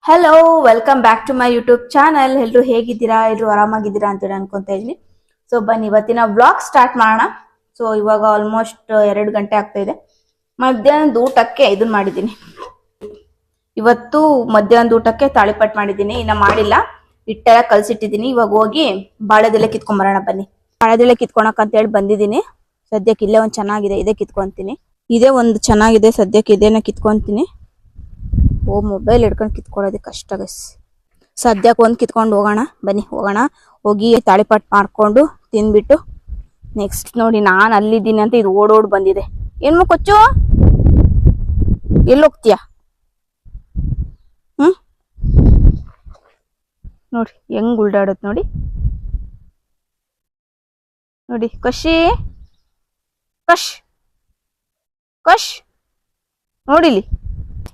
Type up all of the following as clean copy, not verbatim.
Hello, welcome back to my YouTube channel. ಎಲ್ಲರೂ ಹೇಗಿದ್ದೀರಾ? ಎಲ್ಲರೂ ಆರಾಮಾಗಿದ್ದೀರಾ ಅಂತೇಳಿ ಅನ್ಕೊಂತ ಇದ್ದೀನಿ. ಸೊ ಬನ್ನಿ ಇವತ್ತಿನ ವ್ಲಾಗ್ ಸ್ಟಾರ್ಟ್ ಮಾಡೋಣ. ಸೊ ಇವಾಗ ಆಲ್ಮೋಸ್ಟ್ 2 ಗಂಟೆ ಆಗ್ತಾ ಇದೆ. ಮಧ್ಯಾಹ್ನದ ಊಟಕ್ಕೆ ಇದನ್ನ ಮಾಡಿದ್ದೀನಿ. ಇವತ್ತು ಮಧ್ಯಾಹ್ನದ ಊಟಕ್ಕೆ ತಾಳಿಪಟ್ಟು ಮಾಡಿದ್ದೀನಿ. ಇನ್ನ ಮಾಡಿಲ್ಲ, ಹಿಟ್ಟೆಲ್ಲ ಕಲ್ಸಿಟ್ಟಿದ್ದೀನಿ. ಇವಾಗ ಹೋಗಿ ಬಾಳೆದೆಲೆ ಕಿತ್ಕೊಂಬರೋಣ ಬನ್ನಿ. ಬಾಳೆದೆಲೆ ಕಿತ್ಕೊಳಕ್ ಅಂತ ಹೇಳಿ ಬಂದಿದ್ದೀನಿ. ಸದ್ಯಕ್ಕೆ ಇಲ್ಲೇ ಒಂದ್ ಚೆನ್ನಾಗಿದೆ, ಇದೇ ಕಿತ್ಕೊಂತೀನಿ. ಇದೇ ಒಂದು ಚೆನ್ನಾಗಿದೆ, ಸದ್ಯಕ್ಕೆ ಇದೇನ ಕಿತ್ಕೊಂತೀನಿ. ಮೊಬೈಲ್ ಹಿಡ್ಕೊಂಡು ಕಿತ್ಕೊಳ್ಳೋದು ಕಷ್ಟ ಗೈಸ್. ಸದ್ಯಕ್ಕೆ ಒಂದು ಕಿತ್ಕೊಂಡು ಹೋಗೋಣ ಬನ್ನಿ. ಹೋಗಿ ತಾಳಿಪಟ್ಟು ಮಾಡ್ಕೊಂಡು ತಿಂದ್ಬಿಟ್ಟು ನೆಕ್ಸ್ಟ್ ನೋಡಿ ನಾನು ಅಲ್ಲಿದ್ದೀನಿ ಅಂತ ಇದು ಓಡೋಡ್ ಬಂದಿದೆ. ಏನು ಕೊಚ್ಚು, ಎಲ್ಲಿ ಹೋಗ್ತೀಯ? ನೋಡಿ ಹೆಂಗ್ ಉಲ್ಡಾಡತ್ ನೋಡಿ. ನೋಡಿ ಕಶಿ ಕಶ್ ಕಶ್ ನೋಡಿಲಿ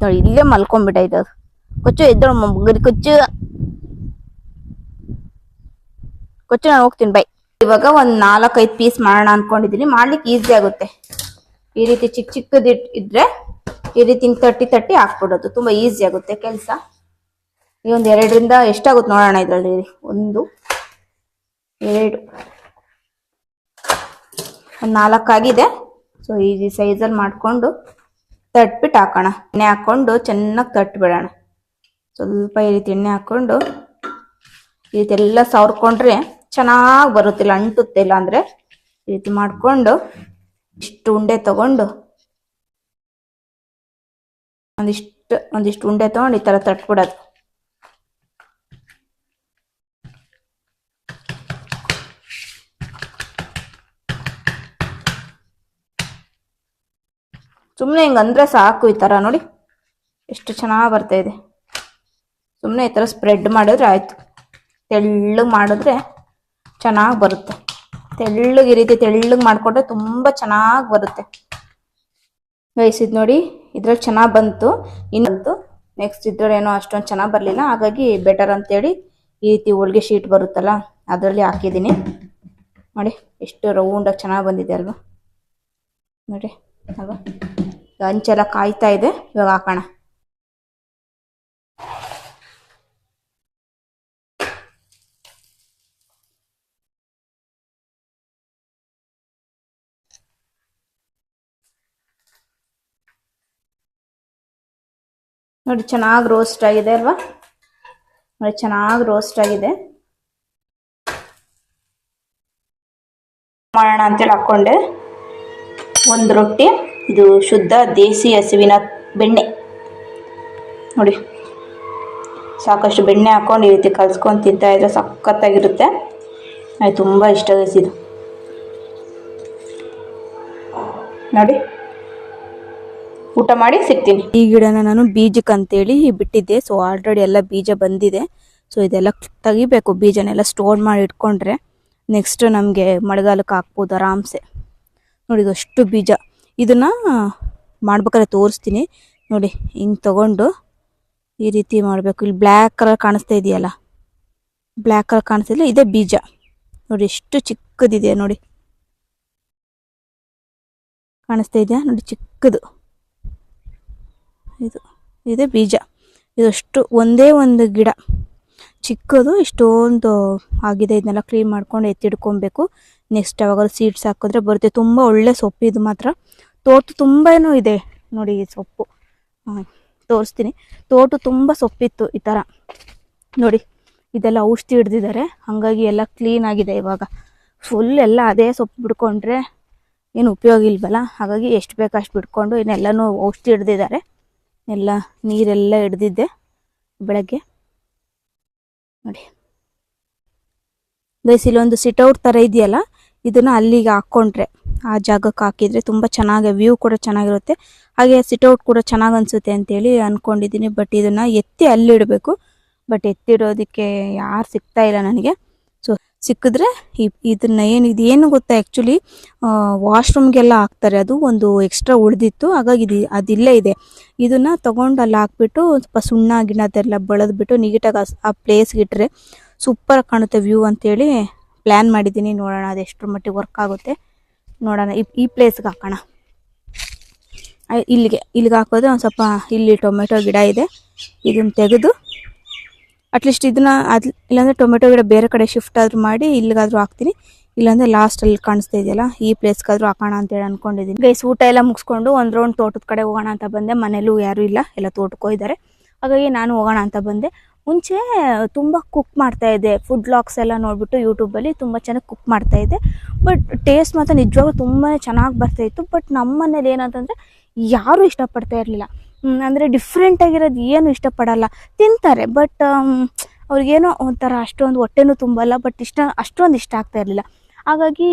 ನೋಡಿ, ಇಲ್ಲೇ ಮಲ್ಕೊಂಡ್ಬಿಟ್ಟೈತೆ ಅದು. ಕೊಚ್ಚು ಎದ್ದಳು ಮಗರಿ, ಕೊಚ್ಚು ಕೊಚ್ಚು, ನಾನು ಹೋಗ್ತೀನಿ ಬೈ. ಇವಾಗ ಒಂದ್ 4-5 ಪೀಸ್ ಮಾಡೋಣ ಅನ್ಕೊಂಡಿದೀನಿ. ಮಾಡ್ಲಿಕ್ಕೆ ಈಸಿ ಆಗುತ್ತೆ. ಈ ರೀತಿ ಚಿಕ್ಕ ಚಿಕ್ಕದ್ ಇದ್ರೆ ಈ ರೀತಿ ತಟ್ಟಿ ಹಾಕ್ಬಿಡೋದು, ತುಂಬಾ ಈಸಿ ಆಗುತ್ತೆ ಕೆಲಸ. ಈ ಒಂದ್ 2ರಿಂದ ಎಷ್ಟಾಗುತ್ತೆ ನೋಡೋಣ. ಇದ್ರಲ್ಲಿ 1 2 ಒಂದ್ 4 ಆಗಿದೆ. ಸೊ ಈ ಸೈಜಲ್ಲಿ ಮಾಡ್ಕೊಂಡು ತಟ್ಬಿಟ್ಟು ಹಾಕೋಣ. ಎಣ್ಣೆ ಹಾಕೊಂಡು ಚೆನ್ನಾಗಿ ತಟ್ಬಿಡೋಣ. ಸ್ವಲ್ಪ ಈ ರೀತಿ ಎಣ್ಣೆ ಹಾಕೊಂಡು ಈ ರೀತಿ ಎಲ್ಲ ಸವರ್ಕೊಂಡ್ರೆ ಚೆನ್ನಾಗಿ ಬರುತ್ತಿಲ್ಲ, ಅಂಟುತ್ತೆ. ಇಲ್ಲ ಅಂದ್ರೆ ಈ ರೀತಿ ಮಾಡ್ಕೊಂಡು ಇಷ್ಟು ಉಂಡೆ ತಗೊಂಡು ಒಂದಿಷ್ಟು ಉಂಡೆ ತಗೊಂಡು ಈ ತರ ತಟ್ಬಿಡೋದು. ಸುಮ್ಮನೆ ಹಿಂಗಂದ್ರೆ ಸಾಕು. ಈ ತರ ನೋಡಿ ಎಷ್ಟು ಚೆನ್ನಾಗಿ ಬರ್ತಾ ಇದೆ. ಸುಮ್ಮನೆ ಈ ತರ ಸ್ಪ್ರೆಡ್ ಮಾಡಿದ್ರೆ ಆಯ್ತು. ತೆಳ್ಳಗೆ ಮಾಡಿದ್ರೆ ಚೆನ್ನಾಗಿ ಬರುತ್ತೆ. ತೆಳ್ಳಗೆ ಈ ರೀತಿ ತೆಳ್ಳಗೆ ಮಾಡ್ಕೊಂಡ್ರೆ ತುಂಬಾ ಚೆನ್ನಾಗಿ ಬರುತ್ತೆ. ಬೇಯಿಸಿದ್ ನೋಡಿ, ಇದ್ರಲ್ಲಿ ಚೆನ್ನಾಗಿ ಬಂತು. ಇನ್ನಂತೂ ನೆಕ್ಸ್ಟ್ ಇದ್ರೇನೋ ಅಷ್ಟೊಂದು ಚೆನ್ನಾಗಿ ಬರಲಿಲ್ಲ. ಹಾಗಾಗಿ ಬೆಟರ್ ಅಂತೇಳಿ ಈ ರೀತಿ ಹೋಳಿಗೆ ಶೀಟ್ ಬರುತ್ತಲ್ಲ ಅದರಲ್ಲಿ ಹಾಕಿದ್ದೀನಿ. ನೋಡಿ ಎಷ್ಟು ರೌಂಡಾಗಿ ಚೆನ್ನಾಗಿ ಬಂದಿದೆ ಅಲ್ವಾ? ನೋಡಿ ಅಲ್ವಾ? ಹಂಚೆಲ್ಲ ಕಾಯ್ತಾ ಇದೆ. ಇವಾಗ ಹಾಕೋಣ. ನೋಡಿ ಚೆನ್ನಾಗಿ ರೋಸ್ಟ್ ಆಗಿದೆ ಅಲ್ವಾ? ನೋಡಿ ಚೆನ್ನಾಗಿ ರೋಸ್ಟ್ ಆಗಿದೆ. ಮಾಡೋಣ ಅಂತೇಳಿ ಹಾಕೊಂಡೆ. ಒಂದು ರೊಟ್ಟಿ, ಇದು ಶುದ್ಧ ದೇಸಿ ಹಸುವಿನ ಬೆಣ್ಣೆ. ನೋಡಿ ಸಾಕಷ್ಟು ಬೆಣ್ಣೆ ಹಾಕೊಂಡು ಈ ರೀತಿ ಕಲ್ಸ್ಕೊಂಡು ತಿಂತಾ ಇದ್ರೆ ಸಖತ್ತಾಗಿರುತ್ತೆ. ನನಗೆ ತುಂಬ ಇಷ್ಟ ಇದು. ನೋಡಿ ಊಟ ಮಾಡಿ ಸಿಗ್ತೀನಿ. ಈ ಗಿಡನ ನಾನು ಬೀಜಕ್ಕೆ ಅಂತೇಳಿ ಬಿಟ್ಟಿದ್ದೆ. ಸೊ ಆಲ್ರೆಡಿ ಎಲ್ಲ ಬೀಜ ಬಂದಿದೆ. ಸೊ ಇದೆಲ್ಲ ತೆಗಿಬೇಕು. ಬೀಜನೆಲ್ಲ ಸ್ಟೋರ್ ಮಾಡಿ ಇಟ್ಕೊಂಡ್ರೆ ನೆಕ್ಸ್ಟ್ ನಮಗೆ ಮಳೆಗಾಲಕ್ಕೆ ಹಾಕ್ಬೋದು ಆರಾಮ್ಸೆ. ನೋಡಿ ಇದಷ್ಟು ಬೀಜ. ಇದನ್ನ ಮಾಡ್ಬೇಕಾದ್ರೆ ತೋರಿಸ್ತೀನಿ. ನೋಡಿ ಹಿಂಗೆ ತಗೊಂಡು ಈ ರೀತಿ ಮಾಡಬೇಕು. ಇಲ್ಲಿ ಬ್ಲ್ಯಾಕ್ ಕಲರ್ ಕಾಣಿಸ್ತಾ ಇದೆಯಲ್ಲ, ಬ್ಲ್ಯಾಕ್ ಕಲರ್ ಕಾಣಿಸ್ತಿಲ್ಲ, ಇದೇ ಬೀಜ. ನೋಡಿ ಎಷ್ಟು ಚಿಕ್ಕದಿದೆ ನೋಡಿ, ಕಾಣಿಸ್ತಾ ಇದೆಯಾ? ನೋಡಿ ಚಿಕ್ಕದು ಇದೆ ಬೀಜ. ಇದಷ್ಟು ಒಂದೇ ಒಂದು ಗಿಡ ಚಿಕ್ಕದು, ಇಷ್ಟೊಂದು ಆಗಿದೆ. ಇದನ್ನೆಲ್ಲ ಕ್ಲೀನ್ ಮಾಡ್ಕೊಂಡು ಎತ್ತಿಡ್ಕೊಬೇಕು. ನೆಕ್ಸ್ಟ್ ಯಾವಾಗಲೂ ಸೀಡ್ಸ್ ಹಾಕಿದ್ರೆ ಬರುತ್ತೆ. ತುಂಬ ಒಳ್ಳೆ ಸೊಪ್ಪು ಇದು ಮಾತ್ರ. ತೋಟ ತುಂಬ ಇದೆ ನೋಡಿ ಈ ಸೊಪ್ಪು. ತೋರಿಸ್ತೀನಿ. ತೋಟ ತುಂಬ ಸೊಪ್ಪಿತ್ತು ಈ ಥರ. ನೋಡಿ ಇದೆಲ್ಲ ಔಷಧಿ ಹಿಡ್ದಿದ್ದಾರೆ, ಹಾಗಾಗಿ ಎಲ್ಲ ಕ್ಲೀನ್ ಆಗಿದೆ. ಇವಾಗ ಫುಲ್ ಎಲ್ಲ ಅದೇ ಸೊಪ್ಪು ಬಿಡ್ಕೊಂಡ್ರೆ ಏನು ಉಪಯೋಗ ಇಲ್ವಲ್ಲ. ಹಾಗಾಗಿ ಎಷ್ಟು ಬೇಕು ಅಷ್ಟು ಬಿಟ್ಕೊಂಡು ಇನ್ನೆಲ್ಲನೂ ಔಷಧಿ ಹಿಡ್ದಿದ್ದಾರೆ. ಎಲ್ಲ ನೀರೆಲ್ಲ ಹಿಡ್ದಿದ್ದೆ ಬೆಳಗ್ಗೆ. ನೋಡಿ ಗೈಸ್, ಇಲ್ಲೊಂದು ಸಿಟ್ಔಟ್ ಥರ ಇದೆಯಲ್ಲ, ಇದನ್ನು ಅಲ್ಲಿಗೆ ಹಾಕ್ಕೊಂಡ್ರೆ, ಆ ಜಾಗಕ್ಕೆ ಹಾಕಿದರೆ ತುಂಬ ಚೆನ್ನಾಗಿ ವ್ಯೂ ಕೂಡ ಚೆನ್ನಾಗಿರುತ್ತೆ. ಹಾಗೆ ಸಿಟ್ಔಟ್ ಕೂಡ ಚೆನ್ನಾಗಿ ಅನಿಸುತ್ತೆ ಅಂತೇಳಿ ಅಂದ್ಕೊಂಡಿದ್ದೀನಿ. ಬಟ್ ಇದನ್ನು ಎತ್ತಿ ಅಲ್ಲಿಡಬೇಕು. ಬಟ್ ಎತ್ತಿಡೋದಕ್ಕೆ ಯಾರು ಸಿಗ್ತಾ ಇಲ್ಲ ನನಗೆ. ಸೊ ಸಿಕ್ಕಿದ್ರೆ ಇದನ್ನ ಏನು ಗೊತ್ತಾ, ಆ್ಯಕ್ಚುಲಿ ವಾಶ್ರೂಮ್ಗೆಲ್ಲ ಹಾಕ್ತಾರೆ. ಅದು ಒಂದು ಎಕ್ಸ್ಟ್ರಾ ಉಳಿದಿತ್ತು, ಹಾಗಾಗಿ ಅದಿಲ್ಲೇ ಇದೆ. ಇದನ್ನು ತೊಗೊಂಡು ಅಲ್ಲಿ ಹಾಕ್ಬಿಟ್ಟು ಸ್ವಲ್ಪ ಸುಣ್ಣ ಗಿಣ್ಣ ಅದೆಲ್ಲ ಬಳದ್ಬಿಟ್ಟು ನೀಟಾಗಿ ಆ ಪ್ಲೇಸ್ಗೆ ಇಟ್ಟರೆ ಸೂಪರ್ ಕಾಣುತ್ತೆ ವ್ಯೂ ಅಂತೇಳಿ ಪ್ಲ್ಯಾನ್ ಮಾಡಿದ್ದೀನಿ. ನೋಡೋಣ ಅದು ಎಷ್ಟರ ಮಟ್ಟಿಗೆ ವರ್ಕ್ ಆಗುತ್ತೆ ನೋಡೋಣ. ಈ ಪ್ಲೇಸ್ಗೆ ಹಾಕೋಣ. ಇಲ್ಲಿಗೆ ಹಾಕೋದು. ಒಂದು ಸ್ವಲ್ಪ ಇಲ್ಲಿ ಟೊಮೆಟೊ ಗಿಡ ಇದೆ, ಇದನ್ನು ತೆಗೆದು ಅಟ್ಲೀಸ್ಟ್ ಇದನ್ನ ಇಲ್ಲಾಂದರೆ ಟೊಮೆಟೊ ಗಿಡ ಬೇರೆ ಕಡೆ ಶಿಫ್ಟ್ ಆದ್ರೂ ಮಾಡಿ ಇಲ್ಲಿಗಾದ್ರೂ ಹಾಕ್ತೀನಿ, ಇಲ್ಲಾಂದರೆ ಲಾಸ್ಟಲ್ಲಿ ಕಾಣಿಸ್ತಾ ಇದೆಯಲ್ಲ ಈ ಪ್ಲೇಸ್ಗಾದ್ರೂ ಹಾಕೋಣ ಅಂತೇಳಿ ಅನ್ಕೊಂಡಿದ್ದೀನಿ. ಗೈಸ್ ಊಟ ಎಲ್ಲ ಮುಗಿಸ್ಕೊಂಡು ಒಂದು ರೌಂಡ್ ತೋಟದ ಕಡೆ ಹೋಗೋಣ ಅಂತ ಬಂದೆ. ಮನೇಲೂ ಯಾರೂ ಇಲ್ಲ, ಎಲ್ಲ ತೋಟಕ್ಕೆ ಹೋಗಿದ್ದಾರೆ. ಹಾಗಾಗಿ ನಾನು ಹೋಗೋಣ ಅಂತ ಬಂದೆ. ಮುಂಚೆ ತುಂಬ ಕುಕ್ ಮಾಡ್ತಾ ಇದ್ದೆ, ಫುಡ್ ವ್ಲಾಗ್ಸ್ ಎಲ್ಲ ನೋಡಿಬಿಟ್ಟು ಯೂಟ್ಯೂಬಲ್ಲಿ ತುಂಬ ಚೆನ್ನಾಗಿ ಕುಕ್ ಮಾಡ್ತಾ ಇದ್ದೆ. ಬಟ್ ಟೇಸ್ಟ್ ಮಾತ್ರ ನಿಜವಾಗ್ಲೂ ತುಂಬಾ ಚೆನ್ನಾಗಿ ಬರ್ತಾಯಿತ್ತು. ಬಟ್ ನಮ್ಮ ಮನೇಲಿ ಏನಂತಂದರೆ ಯಾರೂ ಇಷ್ಟಪಡ್ತಾ ಇರಲಿಲ್ಲ. ಅಂದರೆ ಡಿಫ್ರೆಂಟಾಗಿರೋದು ಏನು ಇಷ್ಟಪಡಲ್ಲ, ತಿಂತಾರೆ ಬಟ್ ಅವ್ರಿಗೇನೋ ಒಂಥರ ಅಷ್ಟೊಂದು ಹೊಟ್ಟೆನೂ ತುಂಬಲ್ಲ, ಬಟ್ ಅಷ್ಟೊಂದು ಇಷ್ಟ ಆಗ್ತಾ ಇರಲಿಲ್ಲ. ಹಾಗಾಗಿ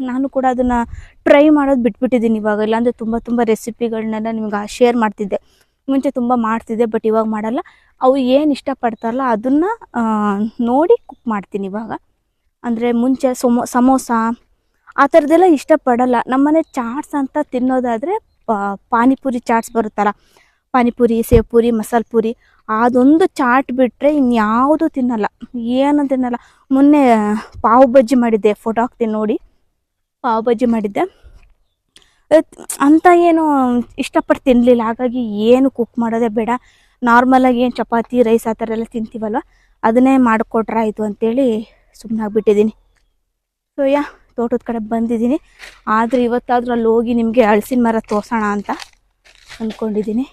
ನಾನು ಕೂಡ ಅದನ್ನು ಟ್ರೈ ಮಾಡೋದು ಬಿಟ್ಬಿಟ್ಟಿದ್ದೀನಿ ಇವಾಗ. ಇಲ್ಲಾಂದರೆ ತುಂಬ ರೆಸಿಪಿಗಳನ್ನೆಲ್ಲ ನಿಮ್ಗೆ ಶೇರ್ ಮಾಡ್ತಿದ್ದೆ. ಮುಂಚೆ ತುಂಬ ಮಾಡ್ತಿದ್ದೆ, ಬಟ್ ಇವಾಗ ಮಾಡಲ್ಲ. ಅವು ಏನು ಇಷ್ಟಪಡ್ತಾರಲ್ಲ ಅದನ್ನು ನೋಡಿ ಕುಕ್ ಮಾಡ್ತೀನಿ ಇವಾಗ. ಅಂದರೆ ಮುಂಚೆ ಸಮೋಸ ಆ ಥರದ್ದೆಲ್ಲ ಇಷ್ಟಪಡಲ್ಲ. ನಮ್ಮನೆ ಚಾಟ್ಸ್ ಅಂತ ತಿನ್ನೋದಾದರೆ ಪಾನಿಪುರಿ ಚಾಟ್ಸ್ ಬರುತ್ತಲ್ಲ, ಪಾನಿಪುರಿ, ಸೇವ್ ಪೂರಿ, ಮಸಾಲೆ ಪೂರಿ, ಅದೊಂದು ಚಾಟ್ ಬಿಟ್ಟರೆ ಇನ್ಯಾವುದೂ ತಿನ್ನಲ್ಲ, ಏನೂ ತಿನ್ನಲ್ಲ. ಮೊನ್ನೆ ಪಾವ್ ಬಜ್ಜಿ ಮಾಡಿದ್ದೆ, ಫೋಟೋ ಹಾಕ್ತೀನಿ ನೋಡಿ. ಪಾವ್ ಬಜ್ಜಿ ಮಾಡಿದ್ದೆ ಅಂತ ಏನು ಇಷ್ಟಪಟ್ಟು ತಿನ್ನಲಿಲ್ಲ. ಹಾಗಾಗಿ ಏನು ಕುಕ್ ಮಾಡೋದೇ ಬೇಡ, ನಾರ್ಮಲಾಗಿ ಏನು ಚಪಾತಿ, ರೈಸ್ ಆ ಥರ ಎಲ್ಲ ತಿಂತೀವಲ್ವ ಅದನ್ನೇ ಮಾಡಿಕೊಟ್ರೆ ಆಯಿತು ಅಂತೇಳಿ ಸುಮ್ಮನಾಗ್ಬಿಟ್ಟಿದ್ದೀನಿ. ಸೊ ತೋಟದ ಕಡೆ ಬಂದಿದ್ದೀನಿ. ಆದರೆ ಇವತ್ತಾದರೂ ಅಲ್ಲಿ ಹೋಗಿ ನಿಮಗೆ ಹಲಸಿನ ಮರ ತೋರ್ಸೋಣ ಅಂತ ಅಂದ್ಕೊಂಡಿದ್ದೀನಿ.